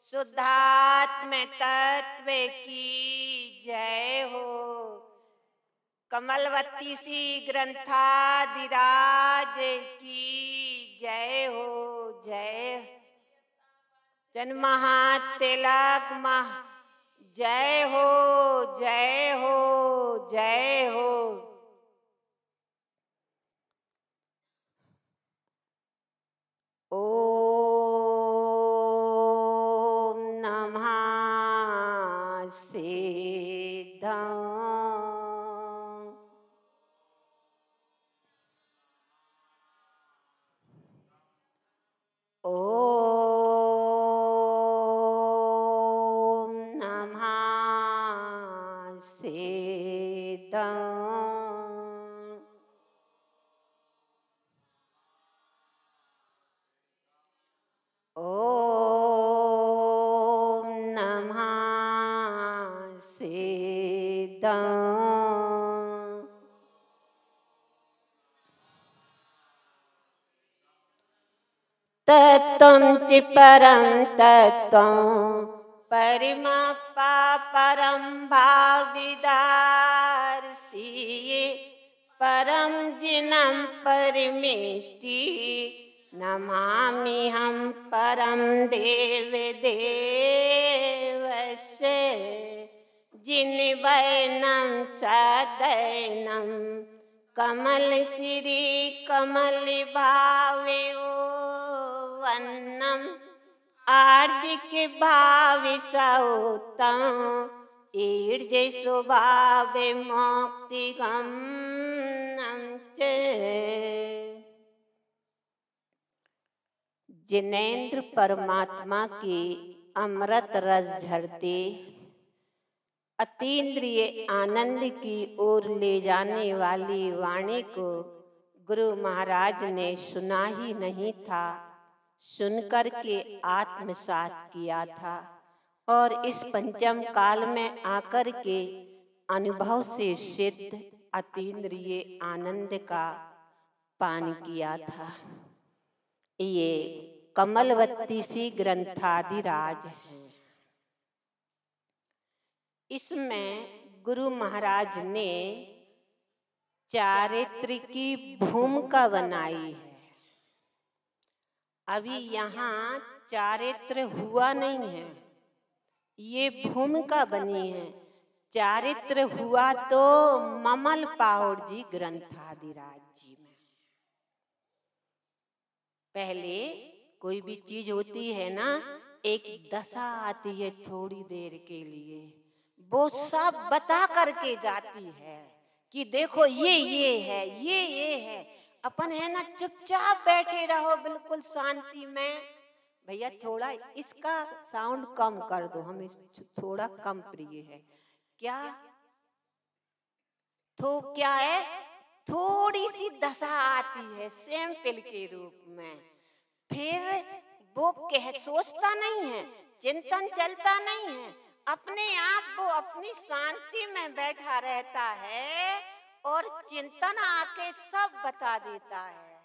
शुद्धात्म तत्व की जय हो। कमलवती सी ग्रंथादिराज की जय हो। जय जन महातिलक जय हो, जय हो, जय हो। ओम नमः सिद्धं। ओम नमः सिद्धं। ओम नमः सिद्धं। तत्त्वं च परं तत्त्वं परिमप्पा परं भाविदार्षि परं जिनं परिमेष्टि नमाम्यहं परं देवदेवस्य जिनवैनं सदैनं कमल श्री कमल भावयो वन्नम आर्थिक भाव सौतम ईर्ज स्वभाव मुक्ति गमनम च। जिनेंद्र परमात्मा की अमृत रस झरते अतीन्द्रिय आनंद की ओर ले जाने वाली वाणी को गुरु महाराज ने सुना ही नहीं था, सुनकर के आत्मसात किया था और इस पंचम काल में आकर के अनुभव से सिद्ध अतीन्द्रिय आनंद का पान किया था। ये कमलवती सी ग्रंथादिराज हैं। इसमें गुरु महाराज ने चारित्र की भूमिका बनाई है। अभी यहाँ चारित्र हुआ नहीं है, ये भूमिका बनी है। चारित्र हुआ तो ममल पाहुड़ जी ग्रंथादिराज जी में। पहले कोई भी चीज होती है ना, एक दशा आती है थोड़ी देर के लिए, वो सब बता करके जाती है कि देखो ये है, ये है। अपन है ना चुपचाप बैठे रहो बिल्कुल शांति में। भैया थोड़ा इसका साउंड कम कर दो, हमें थोड़ा कम प्रिय है। क्या तो क्या है, थोड़ी सी दशा आती है सैंपल के रूप में, फिर वो सोचता नहीं है, चिंतन चलता नहीं है, अपने आप वो अपनी शांति में बैठा रहता है और चिंतन आके सब बता देता है,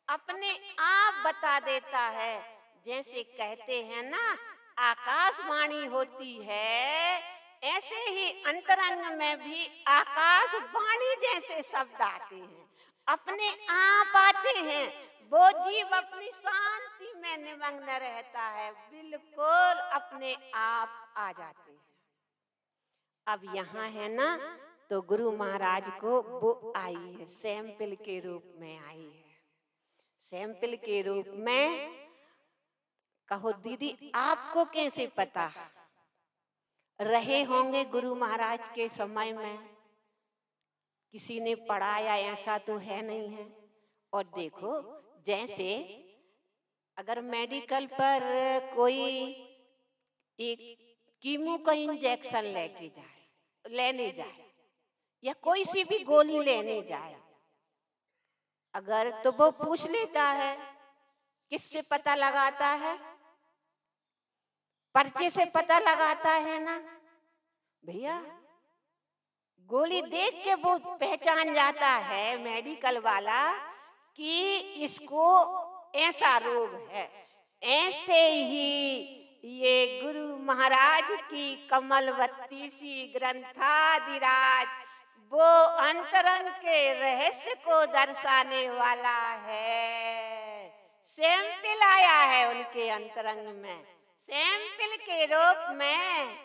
अपने आप बता देता है। जैसे कहते हैं ना आकाशवाणी होती है, ऐसे ही अंतरंग में भी आकाशवाणी जैसे शब्द आते हैं, अपने आप आते हैं। वो जीव अपनी शांति में निमग्न रहता है, बिल्कुल अपने आप आ जाते हैं। अब यहाँ है ना, तो गुरु महाराज को वो आई है, सैंपल के रूप में आई है। सैंपल के रूप में कहो दीदी आपको कैसे पता? रहे होंगे गुरु महाराज के समय में, किसी ने पढ़ाया ऐसा तो है नहीं है। और देखो जैसे अगर मेडिकल पर कोई एक कीमो का इंजेक्शन लेने जाए या कोई सी भी गोली लेने जाए, अगर तो वो पूछ लेता है किससे पता लगाता है? पर्चे से पता लगाता है ना भैया। गोली देख के वो पहचान जाता है मेडिकल वाला कि इसको ऐसा रोग है। ऐसे ही ये गुरु महाराज की कमलवती सी ग्रंथाधिराज वो अंतरंग के रहस्य को दर्शाने वाला है। सैंपल आया है उनके अंतरंग में, सैंपल के रूप में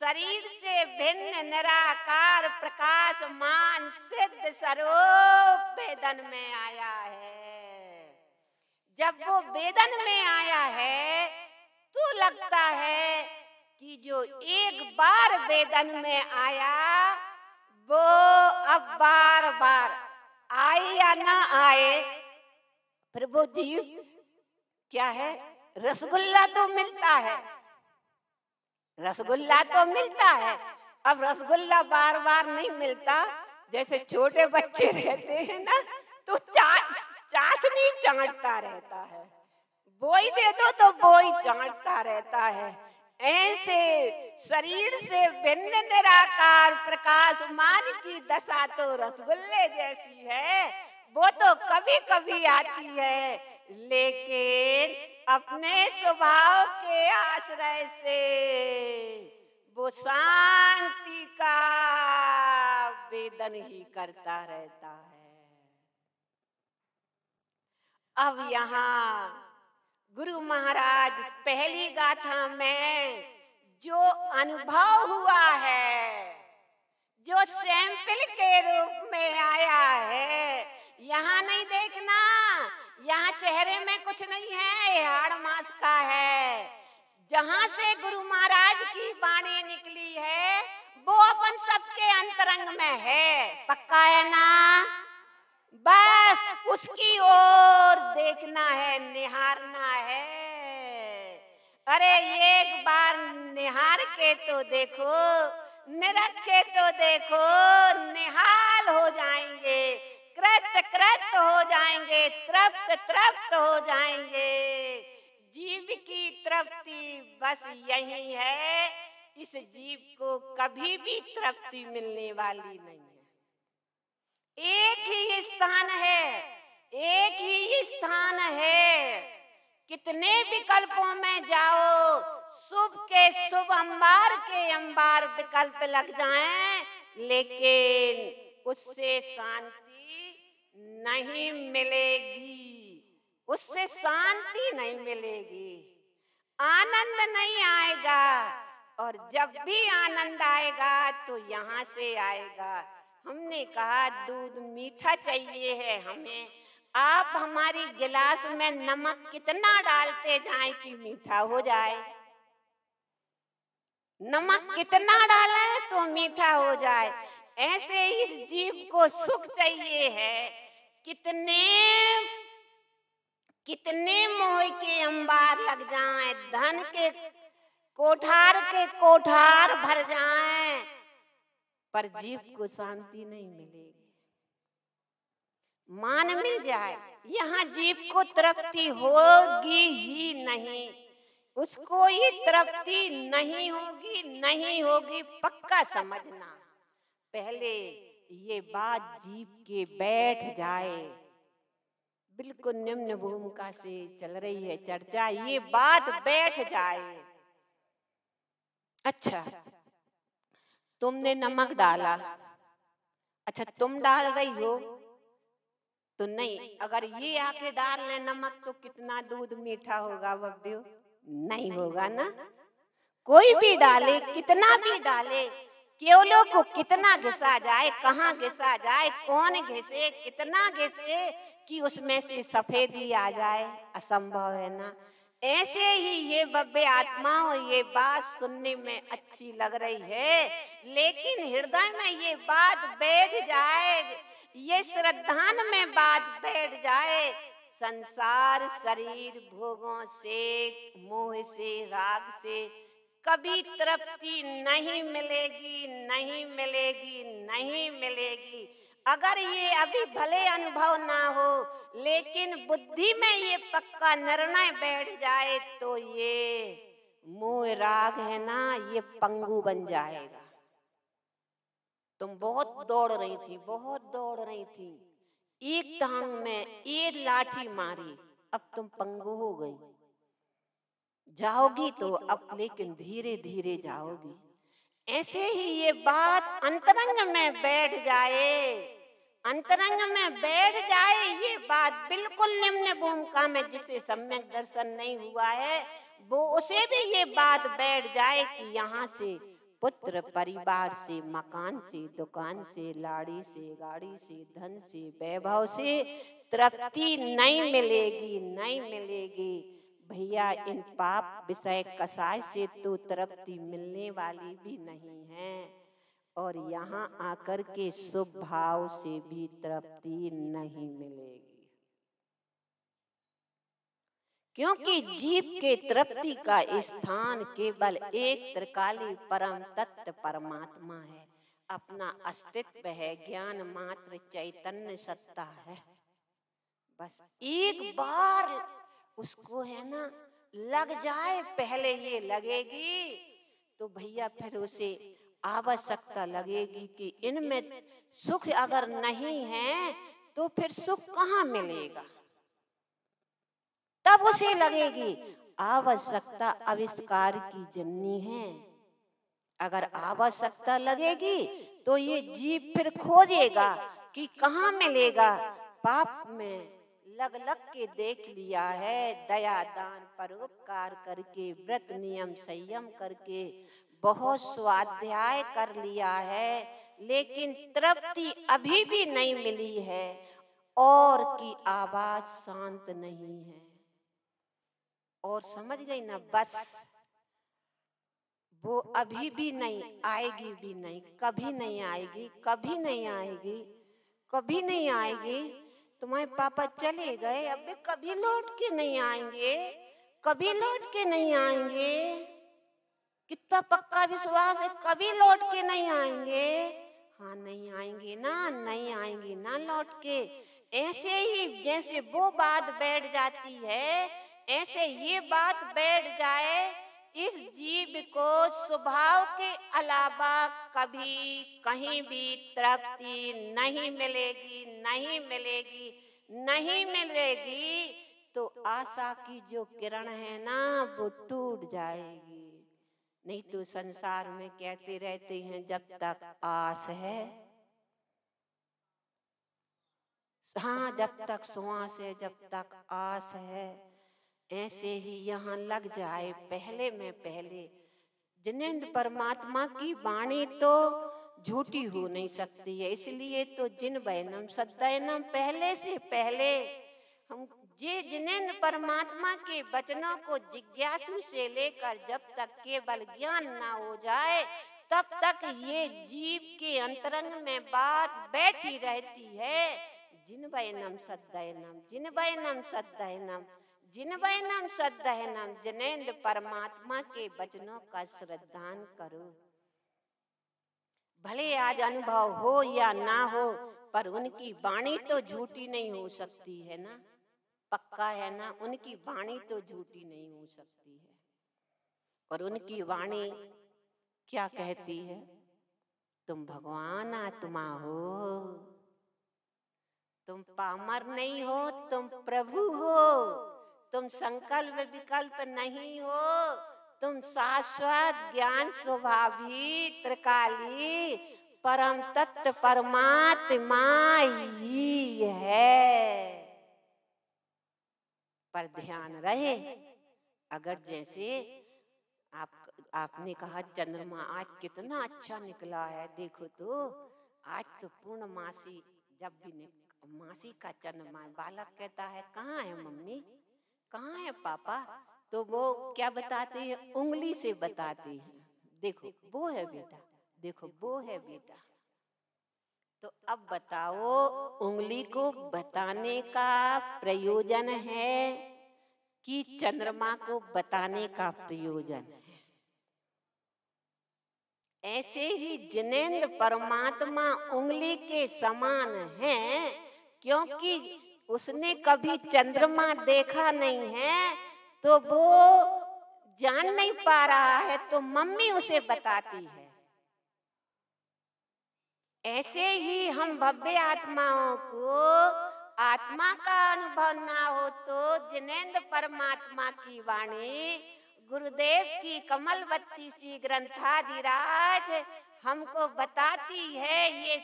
शरीर से भिन्न निराकार प्रकाशमान सिद्ध स्वरूप वेदन में आया है। जब वो वेदन में आया है तो लगता है कि जो एक बार वेदन में आया वो अब बार बार आए या ना आए, फिर वो जीव क्या है, रसगुल्ला तो मिलता है, रसगुल्ला तो मिलता है। अब रसगुल्ला बार बार नहीं मिलता, जैसे छोटे बच्चे रहते हैं ना तो चाशनी चाटता रहता है, बोई दे दो तो बोई चाटता रहता है। ऐसे शरीर से भिन्न निराकार प्रकाशमान की दशा तो रसगुल्ले जैसी है, वो तो कभी कभी आती है, लेकिन अपने स्वभाव के आश्रय से वो शांति का वेदन ही करता रहता है। अब यहाँ गुरु महाराज पहली गाथा में जो अनुभव हुआ है, जो सैंपल के रूप में आया है, यहाँ नहीं देखना, यहाँ चेहरे में कुछ नहीं है, हाड़ मास का है। जहाँ से गुरु महाराज की वाणी निकली है वो अपन सबके अंतरंग में है, पक्का है ना? बस उसकी ओर देखना है, निहारना है। अरे एक बार निहार के तो देखो, निरख के तो देखो, निहाल हो जाएंगे, कृत कृत हो जाएंगे, तृप्त तृप्त हो जाएंगे। जीव की तृप्ति बस यही है, इस जीव को कभी भी तृप्ति मिलने वाली नहीं है। एक ही स्थान है, एक ही स्थान है। कितने विकल्पों में जाओ, शुभ के शुभ अंबार के अंबार विकल्प लग जाएं, लेकिन उससे शांति नहीं मिलेगी, उससे शांति नहीं मिलेगी, आनंद नहीं आएगा। और जब भी आनंद आएगा तो यहाँ से आएगा। हमने कहा दूध मीठा चाहिए है हमें, आप हमारी गिलास में नमक कितना डालते जाएं कि मीठा हो जाए, नमक कितना डालें तो मीठा हो जाए। ऐसे इस जीव को सुख चाहिए है, कितने कितने मोह के अंबार लग जाएं, धन के कोठार भर जाएं, पर जीव को शांति नहीं मिलेगी। मान मिल जाए, यहाँ जीव को तृप्ति होगी ही नहीं, उसको ही तृप्ति नहीं होगी, पक्का समझना। पहले ये बात जीव के बैठ जाए, बिल्कुल निम्न भूमिका से चल रही है चर्चा, ये बात बैठ जाए। अच्छा, तुमने नमक डाला, अच्छा तुम डाल रही हो तो नहीं, अगर ये आके डाल ले नमक तो कितना दूध मीठा होगा बब्बियो? नहीं होगा ना। कोई भी डाले, कितना भी डाले, केवलों को कितना घिसा जाए, कहाँ घिसा जाए, कौन घिसे, कितना घिसे कि उसमें से सफेदी आ जाए, असंभव है ना। ऐसे ही ये बब्बे आत्माओं, ये बात सुनने में अच्छी लग रही है, लेकिन हृदय में ये बात बैठ जाए, ये श्रद्धान में बात बैठ जाए, संसार शरीर भोगों से, मोह से, राग से कभी तृप्ति नहीं मिलेगी, नहीं मिलेगी, नहीं मिलेगी। अगर ये अभी भले अनुभव ना हो, लेकिन बुद्धि में ये पक्का निर्णय बैठ जाए तो ये मोह राग है ना, ये पंगु बन जाएगा। तुम बहुत दौड़ रही थी, बहुत दौड़ रही थी, एक टांग में एक लाठी मारी, अब तुम पंगु हो गई। जाओगी तो अब, लेकिन धीरे धीरे जाओगी। ऐसे ही ये बात अंतरंग में बैठ जाए, अंतरंग में बैठ जाए ये बात बिल्कुल निम्न भूमिका में, जिसे सम्यक दर्शन नहीं हुआ है वो उसे भी ये बात बैठ जाए कि यहाँ से पुत्र परिवार से, मकान से, दुकान से, लाड़ी से, गाड़ी से, धन से, वैभव से तृप्ति नहीं मिलेगी, नहीं मिलेगी भैया। इन पाप विषय कसाय से तो तृप्ति मिलने वाली भी नहीं है, और यहाँ आकर के शुभ भाव से भी तृप्ति नहीं मिलेगी, क्योंकि जीव के तृप्ति का स्थान केवल एक त्रिकाली परम तत्व परमात्मा है। अपना अस्तित्व है, ज्ञान मात्र चैतन्य सत्ता है। बस एक बार उसको है ना लग जाए, पहले ये लगेगी तो भैया फिर उसे आवश्यकता लगेगी कि इनमें सुख अगर नहीं है तो फिर सुख कहाँ मिलेगा, तब उसे लगेगी आवश्यकता आविष्कार की जननी है। अगर आवश्यकता लगेगी तो ये जीव फिर खोजेगा कि कहाँ मिलेगा। पाप में लग लग के देख लिया है, दया दान परोपकार करके, व्रत नियम संयम करके बहुत स्वाध्याय कर लिया है, लेकिन तृप्ति अभी भी नहीं मिली है, और की आवाज शांत नहीं है। और समझ गई ना, बस वो अभी भी नहीं आएगी, भी नहीं, कभी नहीं आएगी, कभी नहीं आएगी, कभी नहीं आएगी। तुम्हारे पापा चले गए, अब भी कभी लौट के नहीं आएंगे, कभी लौट के नहीं आएंगे। कितना पक्का विश्वास है, कभी लौट के नहीं आएंगे। हाँ नहीं आएंगे ना, नहीं आएंगे ना लौट के। ऐसे ही जैसे वो बात बैठ जाती है, ऐसे ये बात बैठ जाए, इस जीव को स्वभाव के अलावा कभी कहीं भी तृप्ति नहीं मिलेगी, नहीं मिलेगी, नहीं मिलेगी। तो आशा की जो किरण है ना वो टूट जाएगी। नहीं तो संसार में कहते रहते हैं जब तक आस है, हाँ जब तक श्वास है, जब तक आस है। ऐसे ही यहाँ लग जाए पहले में पहले। जिनेंद्र परमात्मा की वाणी तो झूठी हो नहीं सकती है, इसलिए तो जिन वैनम सद्वैनम पहले से पहले हम जे जिनेंद्र परमात्मा के वचनों को जिज्ञासु से लेकर जब तक केवल ज्ञान ना हो जाए तब तक ये जीव के अंतरंग में बात बैठी रहती है। जिन वैनम सद्वैनम, जिन वैनम सद्वैनम, जिन वैनम सद्वैनम, जिनेंद्र परमात्मा के वचनों का श्रद्धान करो। भले आज अनुभव हो या ना हो, पर उनकी वाणी तो झूठी नहीं हो सकती है ना, पक्का है ना, उनकी वाणी तो झूठी नहीं हो सकती है। और उनकी वाणी क्या कहती है? तुम भगवान आत्मा हो, तुम पामर नहीं हो, तुम प्रभु हो, तुम संकल्प विकल्प नहीं हो, तुम शाश्वत ज्ञान स्वभावी त्रिकाली परम तत्व परमात्मा ही है। पर ध्यान रहे, अगर जैसे आपने कहा चंद्रमा आज कितना अच्छा निकला है, देखो तो आज तो पूर्णमासी, जब भी मासी का चंद्रमा, बालक कहता है कहाँ है मम्मी, कहाँ है पापा, तो वो क्या बताते हैं, उंगली से बताते हैं, देखो वो है बेटा, देखो वो है बेटा। तो अब बताओ उंगली को बताने का प्रयोजन है कि चंद्रमा को बताने का प्रयोजन है? ऐसे ही जिनेंद्र परमात्मा उंगली के समान है, क्योंकि उसने कभी चंद्रमा देखा नहीं है तो वो जान नहीं पा रहा है, तो मम्मी उसे बताती है। ऐसे ही हम भव्य आत्माओं को आत्मा का अनुभव ना हो तो जिनेंद्र परमात्मा की वाणी गुरुदेव की कमलवती सी ग्रंथाधिराज हमको बताती है ये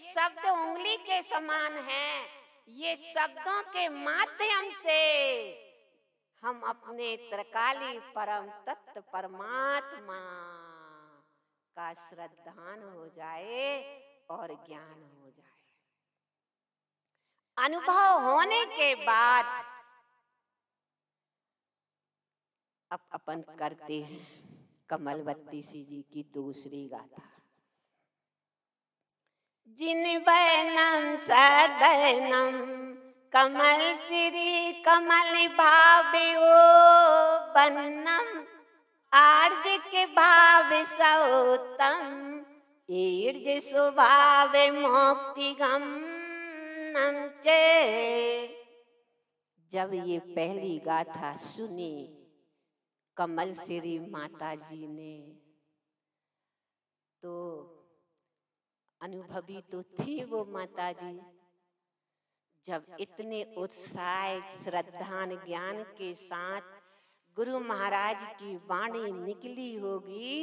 शब्द उंगली के समान हैं। ये शब्दों के माध्यम से हम अपने त्रिकाली परम तत्व परमात्मा का श्रद्धान हो जाए और ज्ञान हो जाए। अनुभव होने के बाद अब अपन करते हैं कमलवती सी जी की दूसरी गाथा। जिन बैनम सदैनम कमल श्री कमल भाव्यो बन्नम आर्ज के भाव सौतम ईर्ज स्वभाव मोक्ति गम चे। जब ये पहली गाथा सुनी कमल श्री माता जी ने तो अनुभवी तो थी वो माता जी। जब इतने उत्साह श्रद्धा ज्ञान के साथ गुरु महाराज की वाणी निकली होगी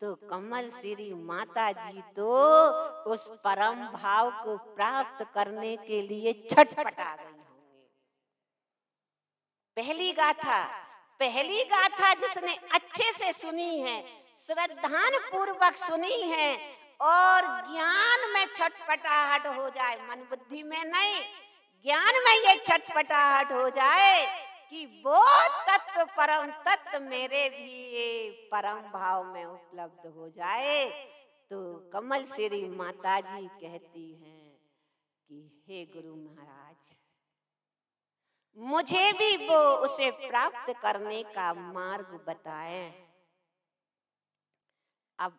तो कमल श्री माता जी तो उस परम भाव को प्राप्त करने के लिए छटपटा गई होंगी। पहली गाथा जिसने अच्छे से सुनी है, श्रद्धान पूर्वक सुनी है और ज्ञान में छटपटाहट हो जाए, मन बुद्धि में नहीं, ज्ञान में ये छटपटाहट हो जाए कि वो तत्व परम तत्व मेरे भी परम भाव में उपलब्ध हो जाए, तो कमल श्री माता जी कहती हैं कि हे गुरु महाराज, मुझे भी वो उसे प्राप्त करने का मार्ग बताएं। अब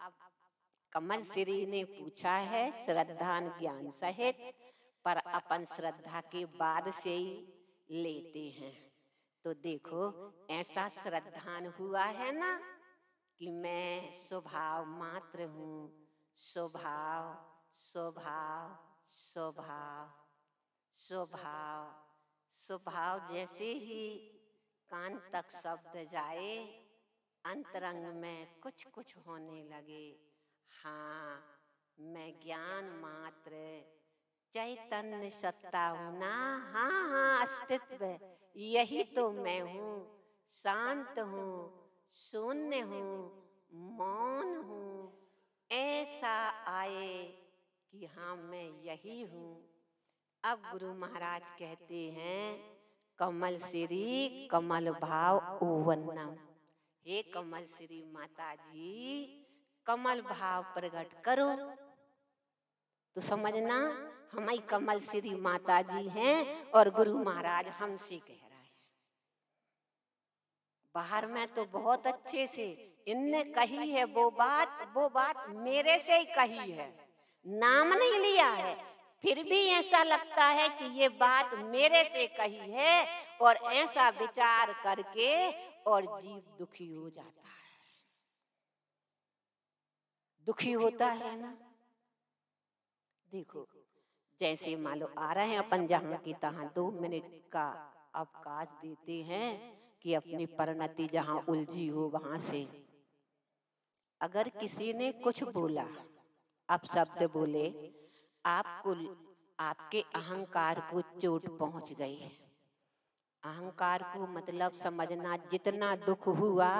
कमल श्री ने पूछा है श्रद्धान ज्ञान सहित, पर अपन श्रद्धा के बाद से ही लेते हैं। तो देखो ऐसा श्रद्धान हुआ है ना कि मैं स्वभाव मात्र हूँ, स्वभाव स्वभाव स्वभाव स्वभाव स्वभाव। जैसे ही कान तक शब्द जाए अंतरंग में कुछ कुछ होने लगे। हाँ, मैं ज्ञान मात्र चैतन्य सत्ता हूँ ना, हाँ हाँ अस्तित्व यही तो मैं हूँ, शांत हूँ, शून्य हूँ, मौन हूँ, ऐसा आए कि हाँ मैं यही हूँ। अब गुरु महाराज कहते हैं कमल श्री कमल भाव ओवन्नम, हे कमल श्री माता जी कमल भाव प्रकट करो। तो समझना हमारी कमल श्री माता जी हैं और गुरु महाराज हमसे कह रहे हैं। बाहर में तो बहुत अच्छे से इनने कही है वो बात मेरे से ही कही है, नाम नहीं लिया है, फिर भी ऐसा लगता है कि ये बात मेरे से कही है, और ऐसा विचार करके और जीव दुखी हो जाता है। दुखी होता है ना। देखो जैसे मान लो आ रहे हैं अपन जहाँ की तहाँ 2 मिनट का अवकाश देते हैं कि अपनी परिणति जहाँ उलझी हो वहां से अगर किसी ने कुछ बोला, आप शब्द बोले, आपको आपके अहंकार को चोट पहुंच गई। अहंकार को मतलब समझना जितना दुख हुआ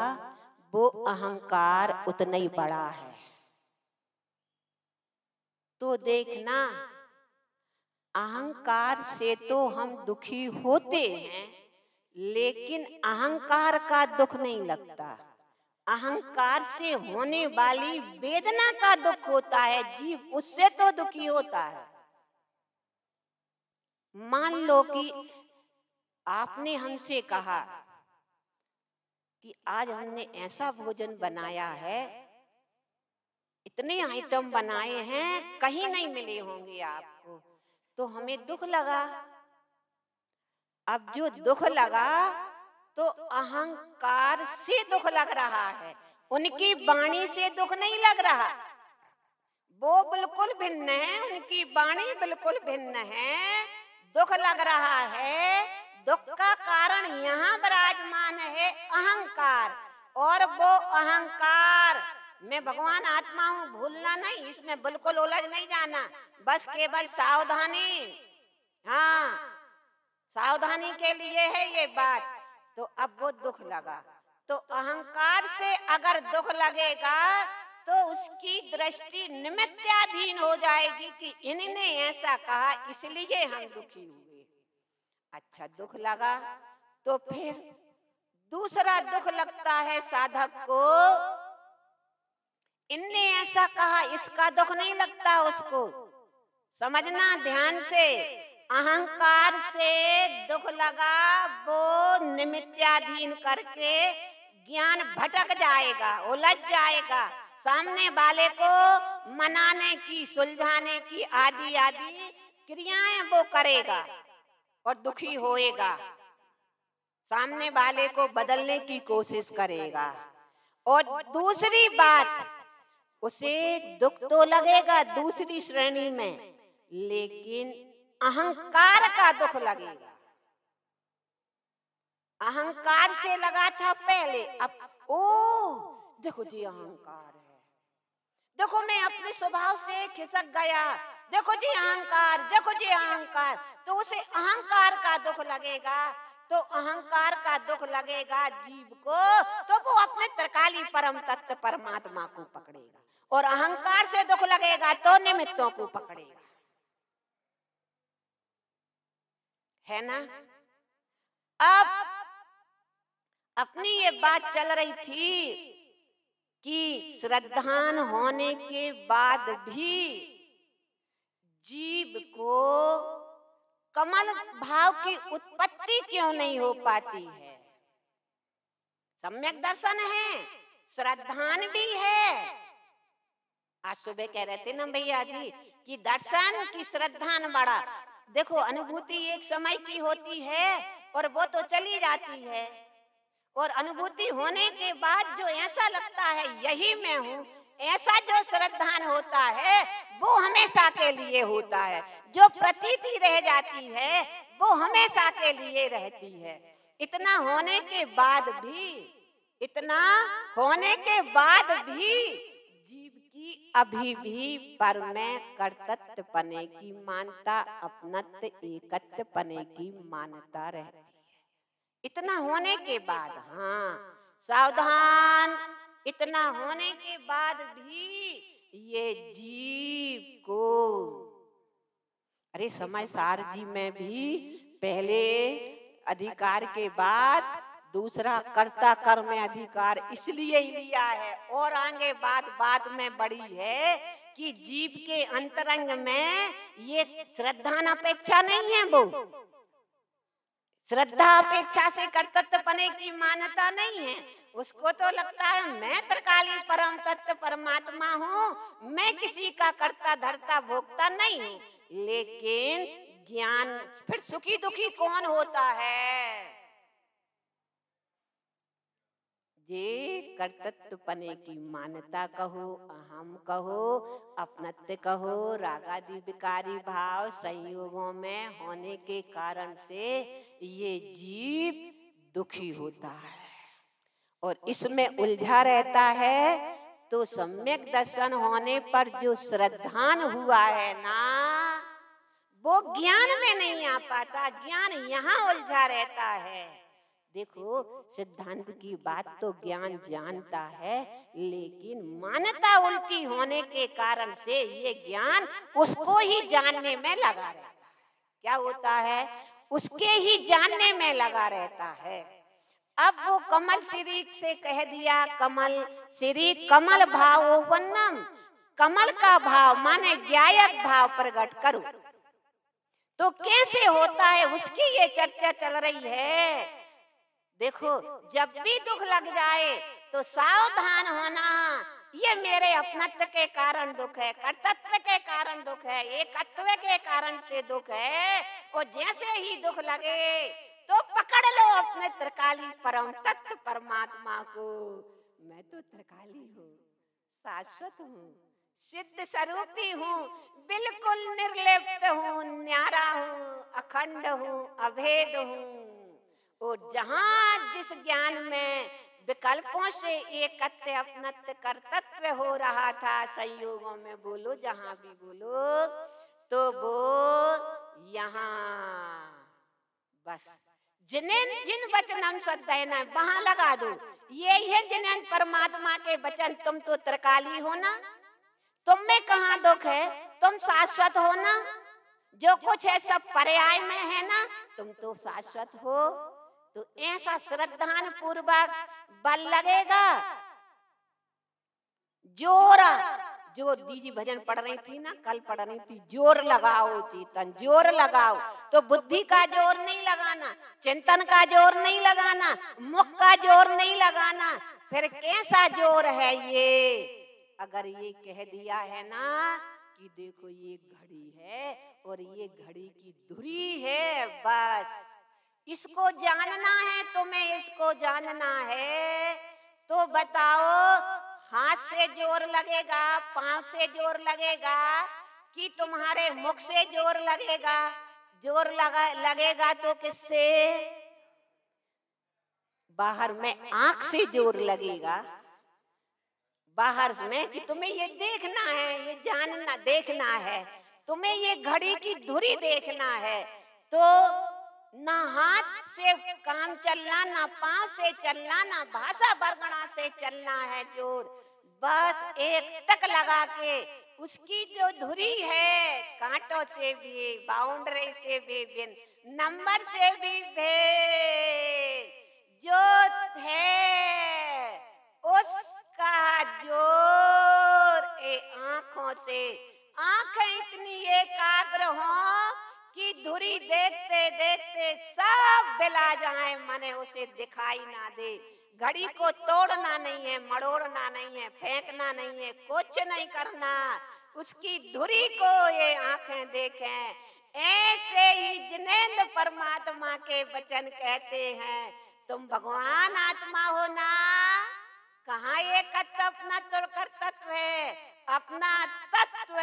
वो अहंकार उतना ही बड़ा है। तो देखना अहंकार से तो हम दुखी होते हैं, लेकिन अहंकार का दुख नहीं लगता। अहंकार से होने वाली वेदना का दुख होता है, जीव उससे तो दुखी होता है। मान लो कि आपने हमसे कहा कि आज हमने ऐसा भोजन बनाया है, इतने आइटम बनाए हैं, कहीं नहीं मिले होंगे आपको, तो हमें दुख लगा। अब जो दुख लगा तो अहंकार से दुख लग रहा है, उनकी वाणी से दुख नहीं लग रहा। वो बिल्कुल भिन्न है, उनकी वाणी बिल्कुल भिन्न है, दुख लग रहा है। दुख का कारण यहाँ विराजमान है और वो अहंकार, मैं भगवान आत्मा हूँ, भूलना नहीं, इसमें बिल्कुल उलझ नहीं जाना, बस केवल सावधानी, हाँ सावधानी के लिए है ये बात। तो अब वो दुख लगा, तो अहंकार से अगर दुख लगेगा तो उसकी दृष्टि निमित्ताधीन हो जाएगी कि इन्होंने ऐसा कहा इसलिए हम दुखी हुए। अच्छा दुख लगा तो फिर दूसरा दुख लगता है साधक को, इनने ऐसा कहा, इसका दुख नहीं लगता उसको। समझना ध्यान से, अहंकार से दुख लगा, वो निमित्ताधीन करके ज्ञान भटक जाएगा, उलझ जाएगा, सामने वाले को मनाने की, सुलझाने की आदि आदि क्रियाएं वो करेगा और दुखी होएगा, सामने वाले को बदलने की कोशिश करेगा। और दूसरी बात, उसे दुख तो लगेगा दूसरी श्रेणी में, लेकिन अहंकार का दुख लगेगा। अहंकार से लगा था पहले, अब ओ देखो जी अहंकार है, देखो मैं अपने स्वभाव से खिसक गया, देखो जी अहंकार, देखो जी अहंकार, तो उसे अहंकार का दुख लगेगा। तो अहंकार का दुख लगेगा जीव को, तो वो अपने त्रिकाली परम तत्व परमात्मा को पकड़ेगा, और अहंकार से दुख लगेगा तो निमित्तों को पकड़ेगा, है ना। अब अपनी ये बात चल रही थी कि श्रद्धान होने के बाद भी जीव को कमल भाव की उत्पत्ति क्यों नहीं हो पाती है। सम्यक दर्शन है, श्रद्धान भी है। आज सुबह कह रहे थे ना भैया जी कि दर्शन की श्रद्धान बड़ा, देखो अनुभूति एक समय की होती है और वो तो चली जाती है, और अनुभूति होने के बाद जो ऐसा लगता है यही मैं हूँ, ऐसा जो श्रद्धान होता है वो हमेशा के लिए होता है, जो प्रतीति रह जाती है वो हमेशा के लिए रहती है। इतना होने के बाद भी, इतना होने के बाद भी जीव की अभी भी पर में कर्तृत्व पने की मानता, अपनत्व एकत्व पने की मान्यता रहती है। इतना होने के बाद, हाँ सावधान, इतना होने के बाद भी ये जीव को, अरे समय सार जी में भी पहले अधिकार के बाद दूसरा कर्ता कर्म अधिकार इसलिए ही लिया है, और आगे बात में बड़ी है कि जीव के अंतरंग में ये श्रद्धान अपेक्षा नहीं है, वो श्रद्धा अपेक्षा से कर्तव्य पने की मान्यता नहीं है। उसको तो लगता है मैं त्रिकाली परम तत्व परमात्मा हूँ, मैं किसी का कर्ता धर्ता भोगता नहीं हूँ। लेकिन ज्ञान, फिर सुखी दुखी कौन होता है? जे कर्तृत्व पने की मान्यता कहो, अहम कहो, अपनत्व कहो, रागादि विकारी भाव संयोगों में होने के कारण से ये जीव दुखी होता है और इसमें उलझा रहता है। तो सम्यक दर्शन होने पर जो श्रद्धान हुआ है ना, वो ज्ञान में नहीं आ पाता, ज्ञान यहाँ उलझा रहता है। देखो सिद्धांत की बात तो ज्ञान जानता है, लेकिन मान्यता उल्टी होने के कारण से ये ज्ञान उसको ही जानने में लगा रहता है। क्या होता है? उसके ही जानने में लगा रहता है। अब वो कमल श्री से कह दिया, कमल श्री कमल भाव वन्नम, कमल का भाव माने ज्ञायक भाव प्रकट करो। तो कैसे होता है उसकी ये चर्चा चल रही है। देखो जब भी दुख लग जाए तो सावधान होना, ये मेरे अपनत्व के कारण दुख है, कर्तव्य के कारण दुख है, एकत्व के कारण से दुख है। और जैसे ही दुख लगे तो पकड़ लो अपने त्रिकाली परम तत्व परमात्मा को। मैं तो त्रिकाली हूँ, शाश्वत हूँ, सिद्ध स्वरूपी हूँ, बिल्कुल निर्लिप्त हूँ, न्यारा हूँ, अखंड हूँ, अभेद हूँ। और जहाँ जिस ज्ञान में विकल्पों से एकत्व अपनत्व कर्तव्य हो रहा था, संयोगों में बोलो जहां भी बोलो, तो वो यहाँ बस जिन्हें जिन वचनम सदैना वहां लगा दो। ये है जिन्हें परमात्मा के वचन, तुम तो त्रिकाली हो ना, तुम में कहाँ दुख है, तुम शाश्वत हो ना, जो कुछ है सब पर्याय में है ना, तुम तो शाश्वत हो। तो ऐसा श्रद्धान पूर्वक बल लगेगा, जोर, जो दीदी भजन पढ़ रही थी ना, कल पढ़ रही थी, जोर लगाओ चेतन, जोर लगाओ। तो बुद्धि का जोर नहीं लगाना, चिंतन का जोर नहीं लगाना, मुख का जोर नहीं लगाना, फिर कैसा जोर है ये? अगर ये कह दिया है ना कि देखो ये घड़ी है और ये घड़ी की धुरी है, बस इसको जानना है तुम्हें, इसको जानना है। तो बताओ, हाथ से जोर लगेगा, पांव से जोर लगेगा कि तुम्हारे मुख से जोर लगेगा? जोर लगेगा तो किससे? बाहर में आंख से जोर लगेगा, बाहर में कि तुम्हें ये देखना है, ये जानना देखना है, तुम्हें ये घड़ी की धुरी देखना है। तो ना हाथ से काम चलना, ना पांव से चलना, ना भाषा बरगना से चलना है जोर, बस एक टक लगा के उसकी जो धुरी है, कांटों से भी, बाउंड्री से भी भिन्न, नंबर से भी भेद, जो है उसका जोर ए आंखों से। आंखें इतनी एकाग्र हों कि धुरी देखते देखते सब बिला जाए, मने उसे दिखाई ना दे। घड़ी को तोड़ना नहीं है, मड़ोड़ना नहीं है, फेंकना नहीं है, कुछ नहीं करना, उसकी धुरी को ये आंखें देखें। ऐसे ही जिनेंद्र परमात्मा के वचन कहते हैं, तुम भगवान आत्मा हो ना, कहाँ ये अपना कर्तव्य है, अपना तत्व,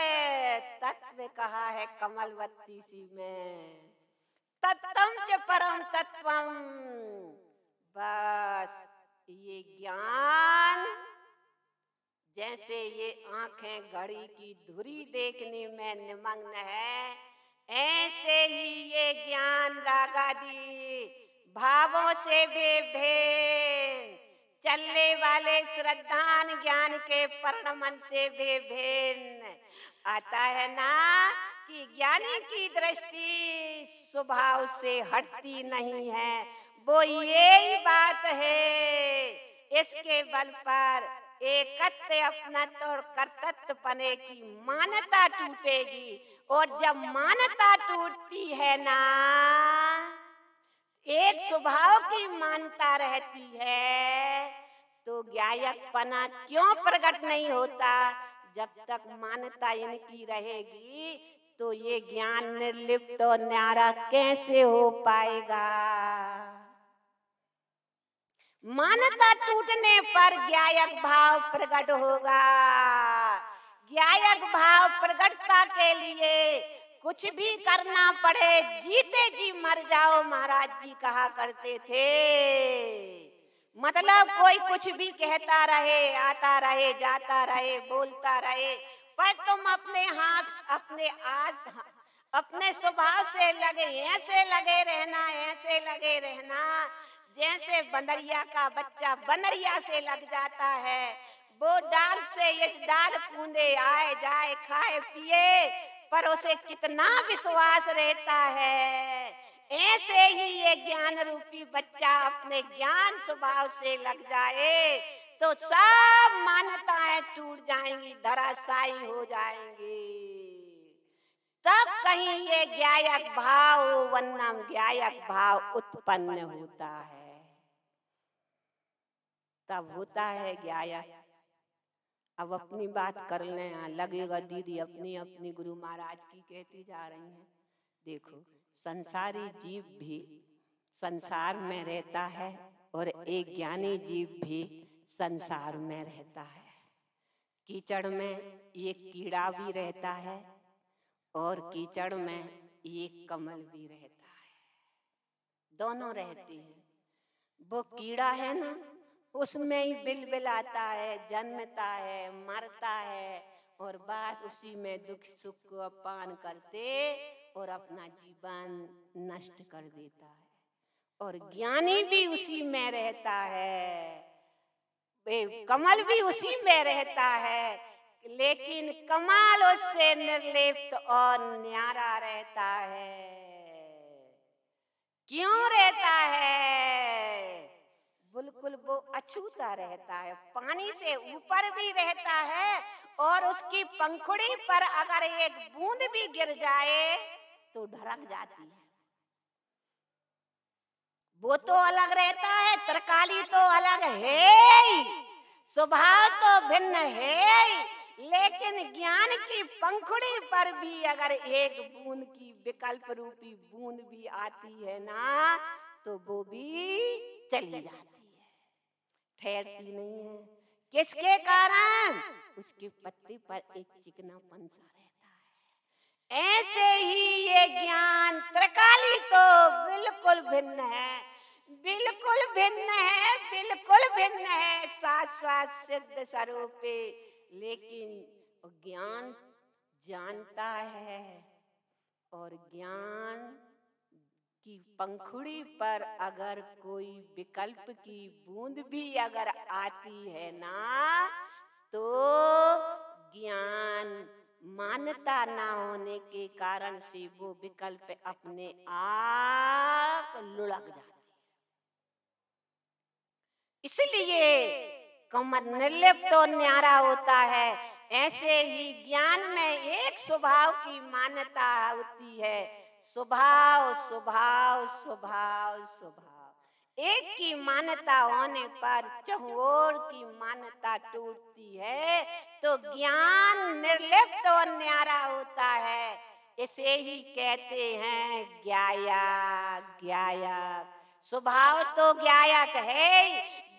तत्व कहा है कमलवती सी में, तत्तम च परम तत्वम। बस ये ज्ञान, जैसे ये आंखें घड़ी की धुरी देखने में निमग्न है, ऐसे ही ये ज्ञान रागादि भावों से बेभेद, चलने वाले श्रद्धान ज्ञान के परिणमन से बेभिन्न आता है ना, कि ज्ञानी की दृष्टि स्वभाव से हटती नहीं है। वो यही बात है, इसके बल पर एकत्व अपनत्व और कर्तव्य पने की मान्यता टूटेगी, और जब मान्यता टूटती है ना, एक स्वभाव की मान्यता रहती है, तो ज्ञायकपना क्यों प्रकट नहीं होता? जब तक मान्यता इनकी रहेगी तो ये ज्ञान निर्लिप्त और न्यारा कैसे हो पाएगा? मान्यता टूटने पर ज्ञायक भाव प्रकट होगा। ज्ञायक भाव प्रकटता के लिए कुछ भी करना पड़े, जीते जी मर जाओ, महाराज जी कहा करते थे। मतलब कोई कुछ भी कहता रहे, आता रहे, जाता रहे, बोलता रहे, पर तुम अपने हाथ, अपने आस, अपने स्वभाव से लगे, ऐसे लगे रहना, ऐसे लगे रहना जैसे बंदरिया का बच्चा बंदरिया से लग जाता है। वो डाल से इस डाल कूदे, आए जाए, खाए पिए, पर उसे कितना विश्वास रहता है। ऐसे ही ये ज्ञान रूपी बच्चा अपने ज्ञान स्वभाव से लग जाए तो सब मान्यताएं टूट जाएंगी, धराशायी हो जाएंगी। तब कहीं ये ज्ञायक भाव, वन्नम ज्ञायक भाव उत्पन्न होता है, तब होता है ज्ञायक। अब अपनी बात कर लें, लगेगा दीदी अपनी अपनी गुरु महाराज की कहती जा रही हैं। देखो, संसारी जीव भी संसार में रहता है और एक ज्ञानी जीव भी संसार में रहता है। कीचड़ में एक कीड़ा भी रहता है और कीचड़ में एक कमल भी रहता है, दोनों रहती हैं। वो कीड़ा है ना, उसमें ही बिलबिलाता है, जन्मता है, मरता है और बस उसी में दुख सुख को पान करते और अपना जीवन नष्ट कर देता है। और ज्ञानी भी उसी में रहता है, कमल भी उसी में रहता है, लेकिन कमाल उससे निर्लिप्त और न्यारा रहता है। क्यों रहता है? बिल्कुल वो अछूता रहता है, पानी से ऊपर भी रहता है और उसकी पंखुड़ी पर अगर एक बूंद भी गिर जाए तो ढरक जाती है। वो तो अलग रहता है, तरकाली तो अलग है, स्वभाव तो भिन्न है, लेकिन ज्ञान की पंखुड़ी पर भी अगर एक बूंद की विकल्प रूपी बूंद भी आती है ना, तो वो भी चली जाती है, ठहरती नहीं है। किसके कारण? उसके पत्ते पर एक चिकनापन सा रहता है। ऐसे ही ये ज्ञान त्रिकाली तो बिल्कुल भिन्न है, बिल्कुल भिन्न है, बिल्कुल भिन्न है, शाश्वत सिद्ध स्वरूप, लेकिन ज्ञान जानता है और ज्ञान की पंखुड़ी पर अगर कोई विकल्प की बूंद भी अगर आती है ना, तो ज्ञान मान्यता ना होने के कारण से वो विकल्प अपने आप लुढ़क जाती है। इसलिए कमल निर्लिप्त और न्यारा होता है। ऐसे ही ज्ञान में एक स्वभाव की मान्यता होती है, स्वभाव स्वभाव स्वभाव स्वभाव। एक की मान्यता होने पर चहुओर की मान्यता टूटती है, तो ज्ञान निर्लिप्त और न्यारा होता है। इसे ही कहते हैं ज्ञायक। ज्ञायक स्वभाव तो ज्ञायक है,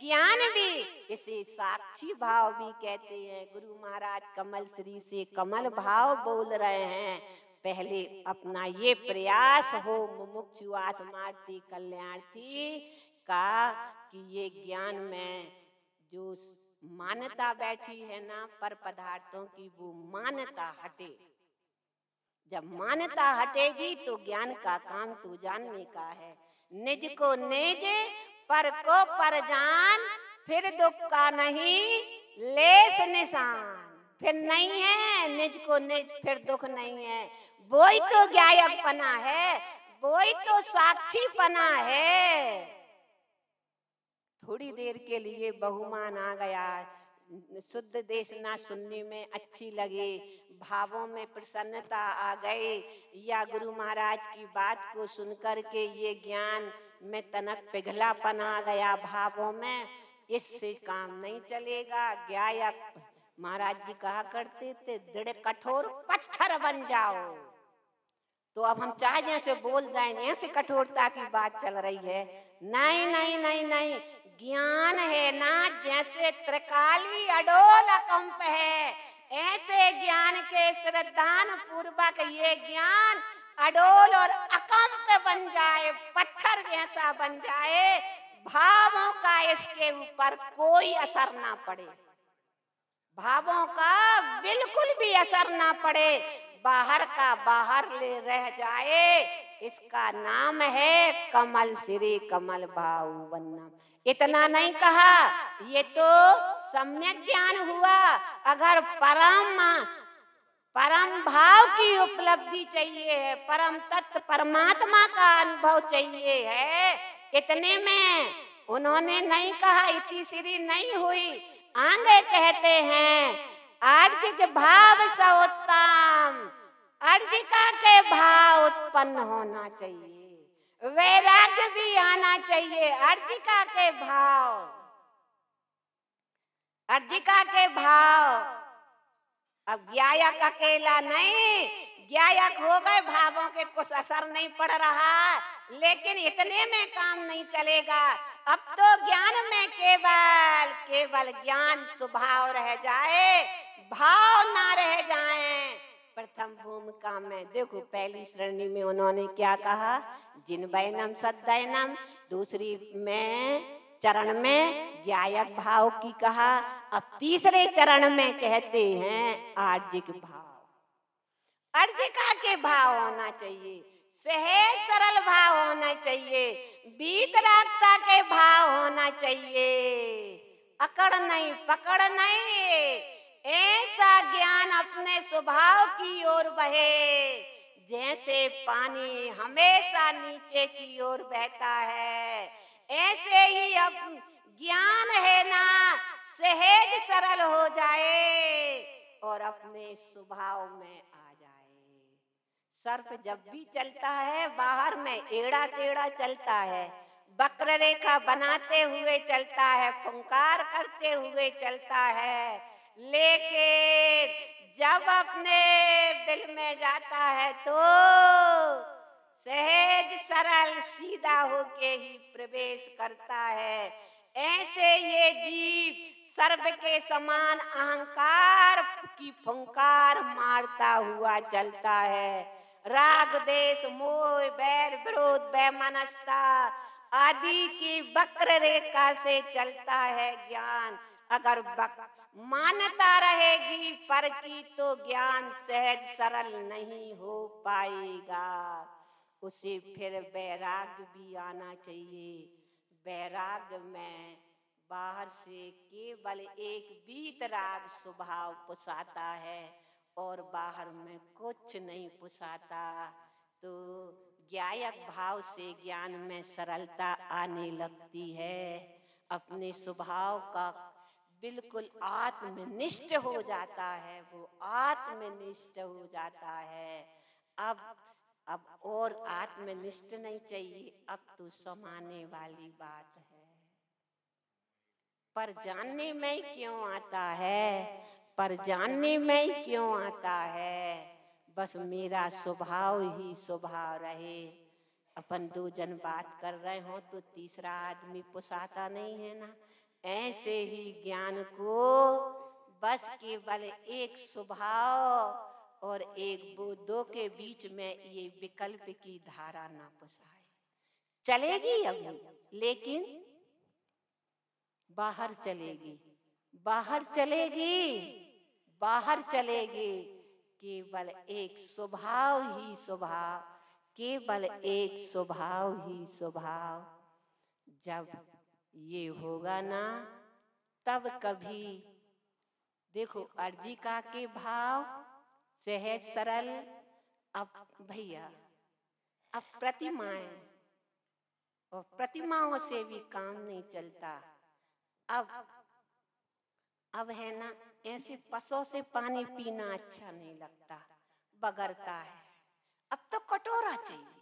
ज्ञान भी इसे साक्षी भाव भी कहते हैं। गुरु महाराज कमल श्री से कमल भाव बोल रहे हैं। पहले अपना ये प्रयास हो मुमुक्षु आत्मार्थी कल्याणार्थी का कि ये ज्ञान में जो मान्यता बैठी है ना पर पदार्थों की, वो मान्यता हटे। जब मान्यता हटेगी तो ज्ञान का काम तो जानने का है। निज को निज पर को पर जान, फिर दुख का नहीं लेस निशान। फिर नहीं है निज को निज, फिर दुख नहीं है। वो ही तो ज्ञायक पना है, वो ही तो साक्षी पना है। थोड़ी देर के लिए बहुमान आ गया, शुद्ध देशना सुनने में अच्छी लगे, भावों में प्रसन्नता आ गई, या गुरु महाराज की बात को सुनकर के ये ज्ञान में तनक पिघलापन आ गया भावों में, इससे काम नहीं चलेगा। ज्ञायक महाराज जी कहा करते थे, दृढ़ कठोर पत्थर बन जाओ। तो अब हम चाहे जैसे बोल दें, ऐसे कठोरता की बात चल रही है। नहीं नहीं नहीं नहीं, ज्ञान है ना जैसे त्रिकाली अडोल अकंप है, ऐसे ज्ञान के श्रद्धान पूर्वक ये ज्ञान अडोल और अकंप बन जाए, पत्थर जैसा बन जाए, भावों का इसके ऊपर कोई असर ना पड़े, भावों का बिल्कुल भी असर ना पड़े, बाहर का बाहर ले रह जाए। इसका नाम है कमल श्री कमल भाव बनना। इतना नहीं कहा, ये तो सम्यक ज्ञान हुआ। अगर परम भाव की उपलब्धि चाहिए है, परम तत्व परमात्मा का अनुभव चाहिए है, इतने में उन्होंने नहीं कहा, इति श्री नहीं हुई। आगे कहते हैं आर्थिक भाव सौत्तम, अर्जिका के भाव उत्पन्न होना चाहिए, वैराग्य भी आना चाहिए। अर्जिका के भाव, अर्जिका के भाव। अब ज्ञायक अकेला नहीं, ज्ञायक हो गए, भावों के कुछ असर नहीं पड़ रहा, लेकिन इतने में काम नहीं चलेगा। अब तो ज्ञान में केवल ज्ञान स्वभाव रह जाए, भाव ना रह जाए, प्रथम भूमिका में देखो पहली श्रेणी में उन्होंने क्या कहा, जिनवैनम सद्वैनम, दूसरी में चरण में ज्ञायक भाव की कहा, अब तीसरे चरण में कहते हैं आर्जिक भाव। अर्जिका के भाव होना चाहिए, सहज सरल भाव होना चाहिए, वीतरागता के भाव होना चाहिए, अकड़ नहीं पकड़ नहीं, ऐसा ज्ञान अपने स्वभाव की ओर बहे जैसे पानी हमेशा नीचे की ओर बहता है, ऐसे ही अब ज्ञान है ना सहज सरल हो जाए और अपने स्वभाव में आ जाए। सर्प जब भी चलता है बाहर में एड़ा टेढ़ा चलता है, वक्र रेखा बनाते हुए चलता है, फुंकार करते हुए चलता है, लेकिन जब अपने दिल में जाता है तो सहज सरल सीधा होके ही प्रवेश करता है। ऐसे ये जीव सर्प के समान अहंकार की फुंकार मारता हुआ चलता है। राग देश मोह बैर विरोध वैमनस्यता आदि की वक्र रेखा से चलता है ज्ञान। अगर मान्यता रहेगी पर की तो ज्ञान सहज सरल नहीं हो पाएगा। उसे फिर वैराग्य भी आना चाहिए। वैराग्य में बाहर से केवल एक वीतराग स्वभाव पुसाता है और बाहर में कुछ नहीं पुसाता। तो ज्ञायक भाव से ज्ञान में सरलता आने लगती है, अपने स्वभाव का बिल्कुल आत्मनिष्ठ हो जाता है, वो आत्मनिष्ठ हो जाता है। अब और आत्मनिष्ठ नहीं चाहिए, अब तो समाने वाली बात है। पर जानने में क्यों आता है, पर जानने में क्यों आता है, बस मेरा स्वभाव ही स्वभाव रहे। अपन दो जन बात कर रहे हो तो तीसरा आदमी पुसाता नहीं है ना। ऐसे ही ज्ञान को बस केवल एक स्वभाव और एक दो के बीच में ये विकल्प की धारा ना पुसाए। चलेगी अभी, लेकिन बाहर चलेगी, बाहर चलेगी, बाहर चलेगी। केवल एक स्वभाव ही स्वभाव, केवल एक स्वभाव ही स्वभाव। जब ये होगा ना तब कभी देखो अर्जिका के भाव सहज सरल। अब भैया अब प्रतिमाएं और प्रतिमाओं से भी काम नहीं चलता। अब है ना ऐसे पशुओं से पानी पीना अच्छा नहीं लगता, बगरता है। अब तो कटोरा चाहिए।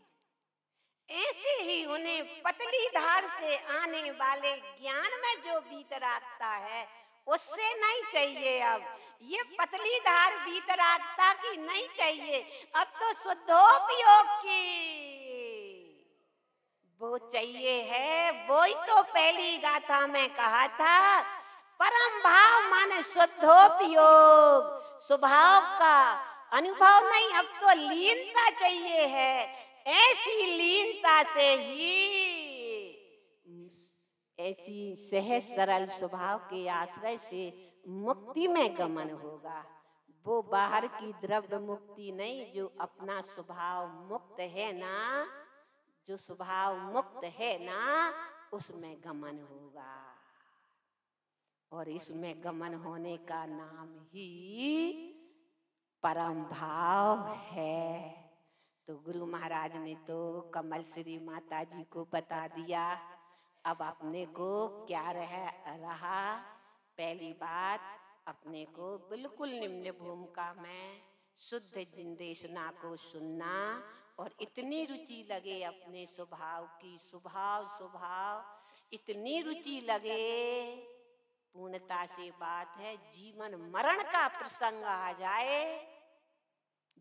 ऐसे ही उन्हें पतली धार से आने वाले ज्ञान में जो वीतरागता है उससे नहीं चाहिए। अब ये पतली धार वीतरागता की नहीं चाहिए, अब तो शुद्धोपयोग की वो चाहिए है। वो ही तो पहली गाथा में कहा था, परम भाव माने शुद्धोपयोग, स्वभाव का अनुभव नहीं, अब तो लीनता चाहिए है। ऐसी लीनता से ही ऐसी सहज सरल स्वभाव के आश्रय से मुक्ति में गमन होगा। वो बाहर की द्रव्य मुक्ति नहीं, जो अपना स्वभाव मुक्त है ना, जो स्वभाव मुक्त है ना, उसमें गमन होगा। और इसमें गमन होने का नाम ही परम भाव है। तो गुरु महाराज ने तो कमल श्री माता जी को बता दिया। अब अपने को क्या रहा, पहली बात अपने को बिल्कुल निम्न भूमिका में शुद्ध जिंदेशना को सुनना और इतनी रुचि लगे अपने स्वभाव की, स्वभाव इतनी रुचि लगे, पूर्णता से बात है जीवन मरण का प्रसंग आ जाए,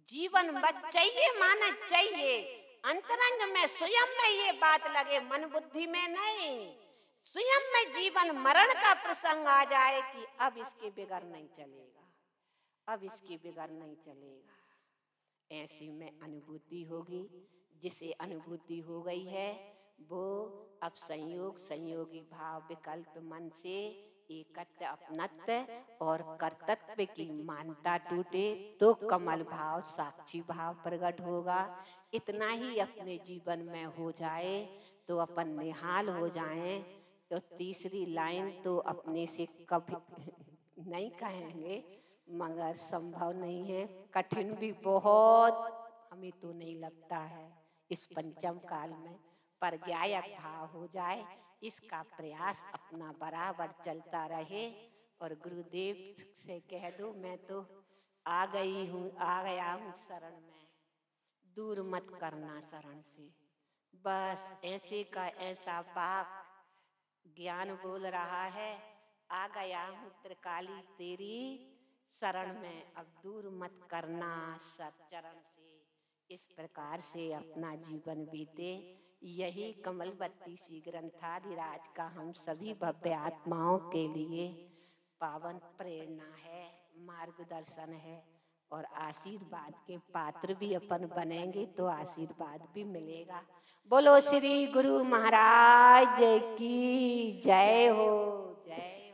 जीवन बच चाहिए माना चाहिए, अंतरंग में स्वयं में ये बात लगे, मन बुद्धि में नहीं, स्वयं में जीवन मरण का प्रसंग आ जाए कि अब इसके बिगड़ नहीं चलेगा, अब इसके बिगड़ नहीं चलेगा। ऐसी में अनुभूति होगी। जिसे अनुभूति हो गई है वो अब संयोग संयोगी भाव विकल्प मन से एकत्व अपनत्व और कर्तव्य की मानता टूटे तो कमल भाव साक्षी भाव प्रकट होगा। इतना ही अपने जीवन में हो जाए तो अपन निहाल हो जाएं। तो तीसरी लाइन तो अपने से कभी नहीं कहेंगे, मगर संभव नहीं है, कठिन भी बहुत हमें तो नहीं लगता है इस पंचम काल में, पर ज्ञायक भाव हो जाए इसका प्रयास अपना बराबर चलता रहे। और गुरुदेव से कह दो मैं तो आ गई हूँ, आ गया हूँ शरण में, दूर मत करना शरण से। बस ऐसे का ऐसा पाक ज्ञान बोल रहा है, आ गया हूँ त्रिकाली तेरी शरण में, अब दूर मत करना सच्चरण से। इस प्रकार से अपना जीवन बीते, यही कमलवती सी ग्रंथाधिराज का हम सभी भव्य आत्माओं के लिए पावन प्रेरणा है, मार्गदर्शन है। और आशीर्वाद के पात्र भी अपन बनेंगे तो आशीर्वाद भी मिलेगा। बोलो श्री गुरु महाराज की जय हो, जय।